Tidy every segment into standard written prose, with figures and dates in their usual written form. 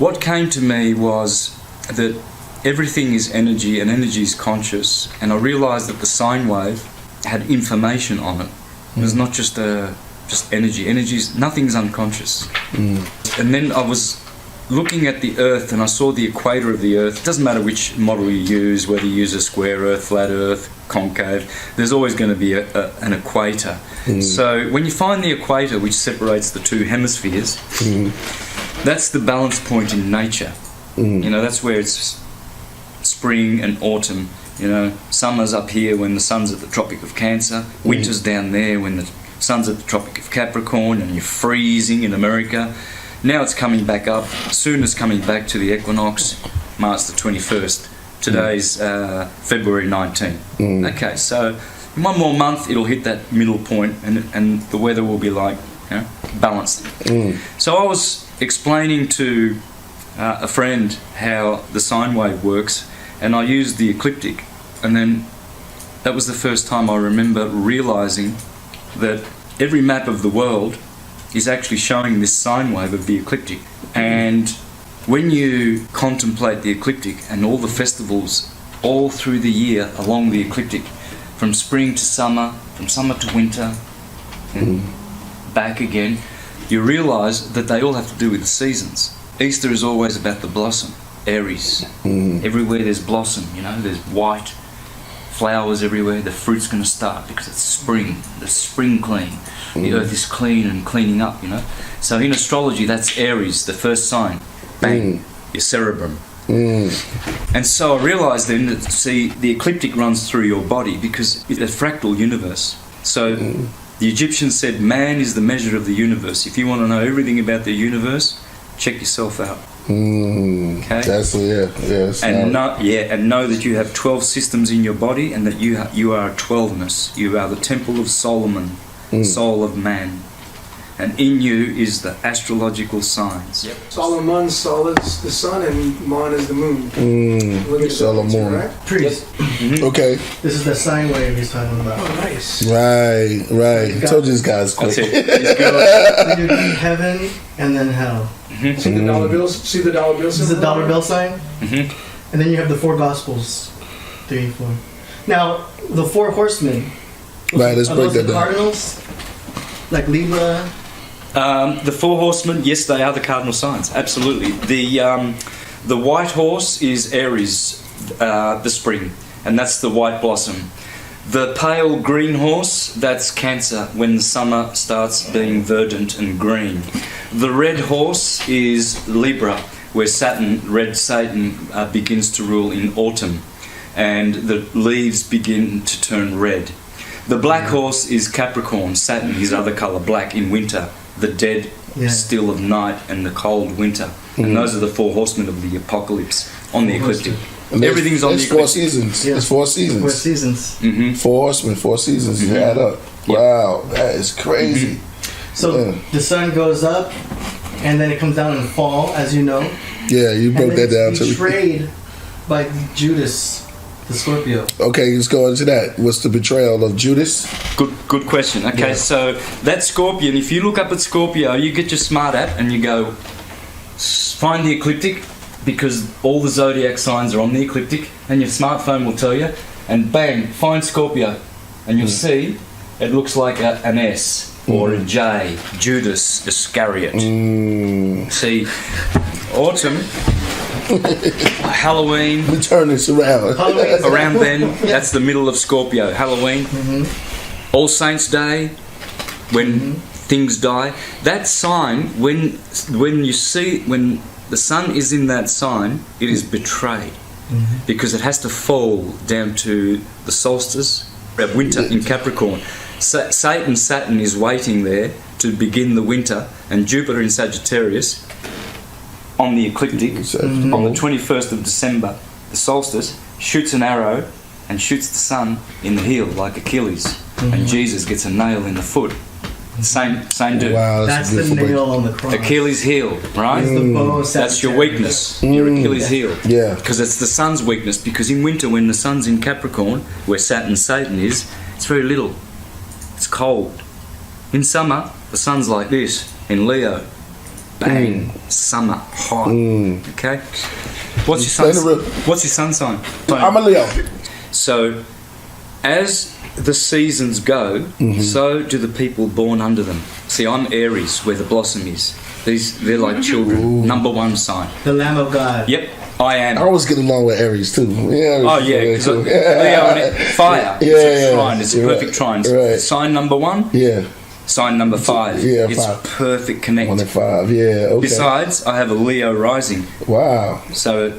what came to me was that everything is energy and energy is conscious, and I realised that the sine wave had information on it. It was not just energy. Nothing's unconscious. And then I was looking at the Earth, and I saw the equator of the Earth. It doesn't matter which model you use, whether you use a square Earth, flat Earth, concave, there's always going to be an equator. So when you find the equator, which separates the two hemispheres, that's the balance point in nature. You know, that's where it's spring and autumn. You know, summer's up here when the sun's at the Tropic of Cancer, winter's down there when the sun's at the Tropic of Capricorn, and you're freezing in America. Now it's coming back up. Soon it's coming back to the equinox, March the 21st. Today's February 19th. Okay, so in one more month it'll hit that middle point, and the weather will be like, you know, balanced. So I was explaining to a friend how the sine wave works, and I used the ecliptic, and then that was the first time I remember realising that every map of the world is actually showing this sine wave of the ecliptic. And when you contemplate the ecliptic and all the festivals all through the year along the ecliptic, from spring to summer, from summer to winter, and back again, you realise that they all have to do with the seasons. Easter is always about the blossom, Aries. Everywhere there's blossom, you know, there's white flowers everywhere. The fruit's going to start because it's spring. The spring clean. The earth is clean and cleaning up, you know. So in astrology, that's Aries, the first sign. Bang, your cerebrum. And so I realised then that, see, the ecliptic runs through your body because it's a fractal universe. So the Egyptians said man is the measure of the universe. If you want to know everything about the universe, check yourself out. Okay. That's and know that you have 12 systems in your body, and that you are a 12ness. You are the temple of Solomon, soul of man, and in you is the astrological signs. Solomon's soul is the sun, and Mon is the moon. Solomon. Right? Priest. Okay. This is the sine wave he's talking about. Oh, nice. Right. I told you this guy's quick. That's it. So you do heaven and then hell. See the dollar bills? See the dollar bills? This is the dollar bill sign. And then you have the four gospels. 3, 4. Now, the four horsemen. Right, let's break that down. Cardinals? Like Libra? The four horsemen, yes, they are the cardinal signs. Absolutely. The white horse is Aries, the spring, and that's the white blossom. The pale green horse, that's Cancer, when the summer starts being verdant and green. The red horse is Libra, where red Satan begins to rule in autumn, and the leaves begin to turn red. The black horse is Capricorn, Saturn, his other colour, black, in winter, the dead still of night and the cold winter. And those are the four horsemen of the apocalypse on the ecliptic. Everything's on the ecliptic. 4 seasons. Yeah. It's 4 seasons. 4 seasons. 4 horsemen, 4 seasons. Add up. Wow, that is crazy. So the sun goes up, and then it comes down in fall, as you know. Yeah, you broke that down to me. Betrayed by Judas, the Scorpio. Okay, let's go into that. What's the betrayal of Judas? Good question. Okay, so that Scorpion, if you look up at Scorpio, you get your smart app and you go, find the ecliptic, because all the zodiac signs are on the ecliptic, and your smartphone will tell you, and bang, find Scorpio, and you'll see it looks like an S or a J, Judas Iscariot. See, autumn, Halloween. We turn this around. Around then, that's the middle of Scorpio. Halloween, All Saints Day, when things die. That sign, when the sun is in that sign, it is betrayed, because it has to fall down to the solstice of winter in Capricorn. Saturn is waiting there to begin the winter, and Jupiter in Sagittarius on the ecliptic on the 21st of December, the solstice, shoots an arrow and shoots the sun in the heel like Achilles, and Jesus gets a nail in the foot. Same dude. Wow, that's the nail on the cross. Achilles heel, right? That's your weakness, your Achilles heel. Yeah. Because it's the sun's weakness, because in winter when the sun's in Capricorn, where Satan is, it's very little. It's cold. In summer, the sun's like this, in Leo. bang, summer, hot. Okay. What's your sun sign? I'm a Leo. So, as the seasons go, so do the people born under them. See, I'm Aries, where the blossom is. They're like children. Number one sign. The Lamb of God. Yep, I am. I always get along with Aries too. Yeah. Oh yeah, because Leo and fire. It's a trine. It's a perfect trine. Right. Sign number 1. Yeah. Sign number 5. Yeah, it's 5. perfect connect. 1 and 5. Yeah. Okay. Besides, I have a Leo rising. Wow. So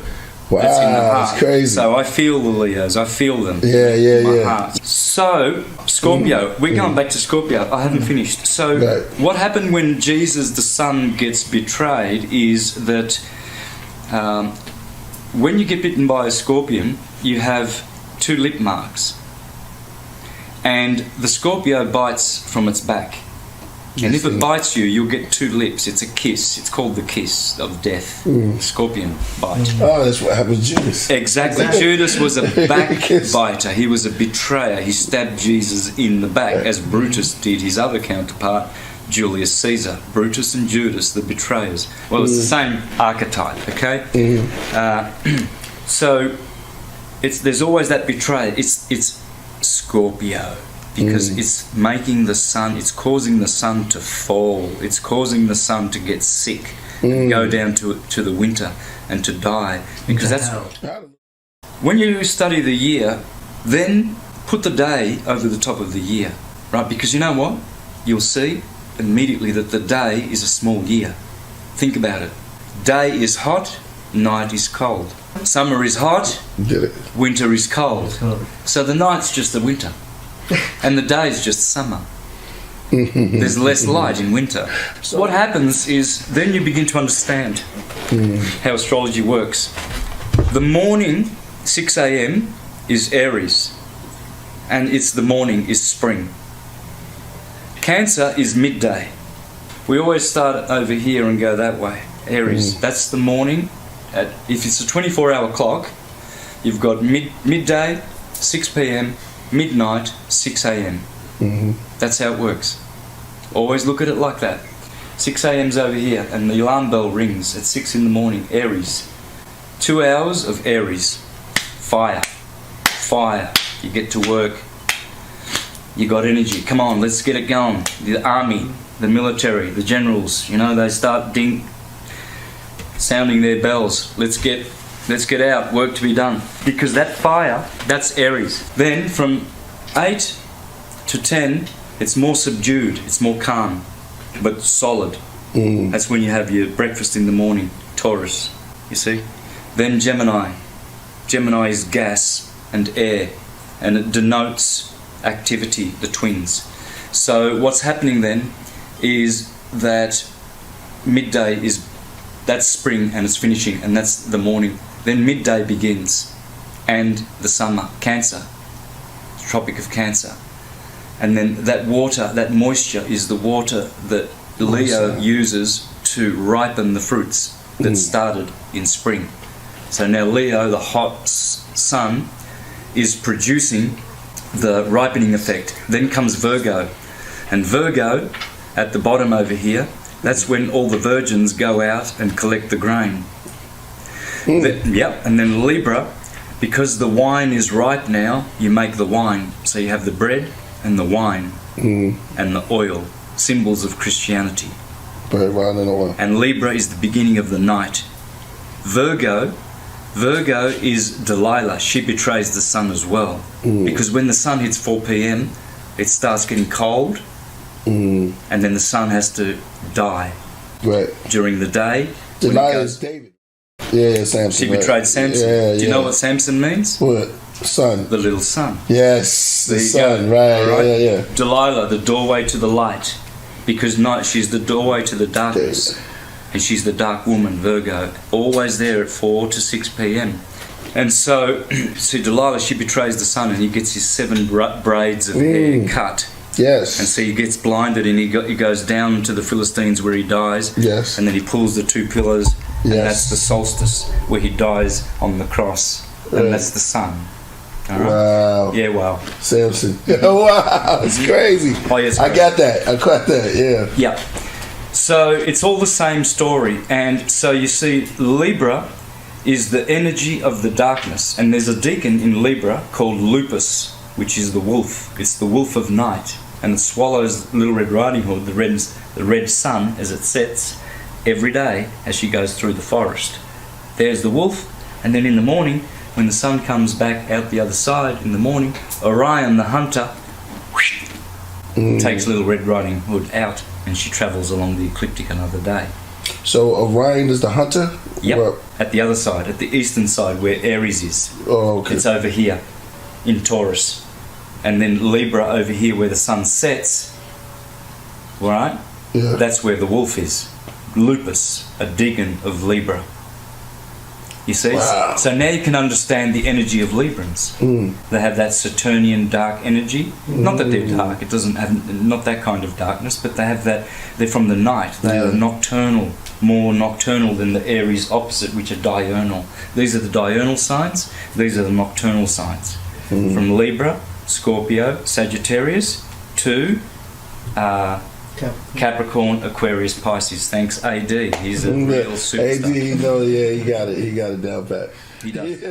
Wow. that's in the heart. That's crazy. So I feel the Leos. I feel them. Yeah. In my heart. So Scorpio. We're going back to Scorpio. I haven't finished. So Right. what happened when Jesus the Son gets betrayed is that when you get bitten by a scorpion, you have 2 lip marks. And the Scorpio bites from its back. And if it bites you, you'll get 2 lips. It's a kiss. It's called the kiss of death. Scorpion bite. Oh, that's what happened to Judas. Exactly. Judas was a backbiter. He was a betrayer. He stabbed Jesus in the back, as Brutus did his other counterpart, Julius Caesar. Brutus and Judas, the betrayers. Well, it's the same archetype, okay? So there's always that betrayal. It's Scorpio. Because it's making the sun, it's causing the sun to fall, it's causing the sun to get sick and go down to the winter and to die. Because that's when you study the year, then put the day over the top of the year, right? Because you know what? You'll see immediately that the day is a small year. Think about it. Day is hot, night is cold. Summer is hot, winter is cold. So the night's just the winter. And the day is just summer. There's less light in winter. So what happens is then you begin to understand how astrology works. The morning, 6 a.m. is Aries. And it's the morning is spring. Cancer is midday. We always start over here and go that way. Aries, that's the morning. If it's a 24-hour clock, you've got midday, 6 p.m., midnight, 6 a.m. That's how it works. Always look at it like that. 6 a.m.'s over here and the alarm bell rings at 6 in the morning. Aries. 2 hours of Aries. Fire. Fire. You get to work. You got energy. Come on, let's get it going. The army, the military, the generals, they start sounding their bells. Let's get out, work to be done. Because that fire, that's Aries. Then from 8 to 10, it's more subdued, it's more calm, but solid. That's when you have your breakfast in the morning, Taurus, you see. Then Gemini. Gemini is gas and air, and it denotes activity, the twins. So what's happening then is that midday that's spring and it's finishing, and that's the morning. Then midday begins, and the summer, Cancer, the Tropic of Cancer. And then that water, that moisture, is the water that Leo uses to ripen the fruits that started in spring. So now Leo, the hot sun, is producing the ripening effect. Then comes Virgo. And Virgo, at the bottom over here, that's when all the virgins go out and collect the grain. And then Libra, because the wine is ripe now, you make the wine. So you have the bread and the wine and the oil, symbols of Christianity. Bread, wine, and oil. And Libra is the beginning of the night. Virgo is Delilah. She betrays the sun as well. Because when the sun hits 4 p.m, it starts getting cold, and then the sun has to die. Right. During the day. Delilah is David. Yeah, Samson. She betrayed Samson. Yeah, Do you know what Samson means? What? Son. The little son. Yes, the son. Go. Right. Right. Yeah. Delilah, the doorway to the light, because she's the doorway to the darkness, and she's the dark woman, Virgo, always there at 4 to 6 p.m. And so, Delilah, she betrays the son, and he gets his 7 braids of hair cut. Yes. And so he gets blinded, and he goes down to the Philistines where he dies. Yes. And then he pulls the 2 pillars, and that's the solstice where he dies on the cross, and that's the sun. All right? Wow. Yeah, wow. Samson. Wow, it's crazy. Oh, yeah, it's I crazy. got that. I caught that. Yeah. Yeah. So it's all the same story. And so you see, Libra is the energy of the darkness. And there's a deacon in Libra called Lupus, which is the wolf. It's the wolf of night. And it swallows Little Red Riding Hood, the red sun, as it sets every day as she goes through the forest. There's the wolf. And then in the morning, when the sun comes back out the other side in the morning, Orion the hunter takes Little Red Riding Hood out, and she travels along the ecliptic another day. So Orion is the hunter? Yep. Well, At the other side, at the eastern side where Aries is. oh, okay. It's over here in Taurus. And then Libra over here where the sun sets. Right? Yeah. That's where the wolf is. Lupus, a deacon of Libra. You see? Wow. So now you can understand the energy of Librans. They have that Saturnian dark energy. Not that they're dark, it doesn't have, not that kind of darkness, but they have that, they're from the night. They are nocturnal, more nocturnal than the Aries opposite, which are diurnal. These are the diurnal signs, these are the nocturnal signs. From Libra, Scorpio, Sagittarius to Capricorn, Aquarius, Pisces. Thanks, AD. He's a real superstar. AD, he got it. He got it down pat. He does.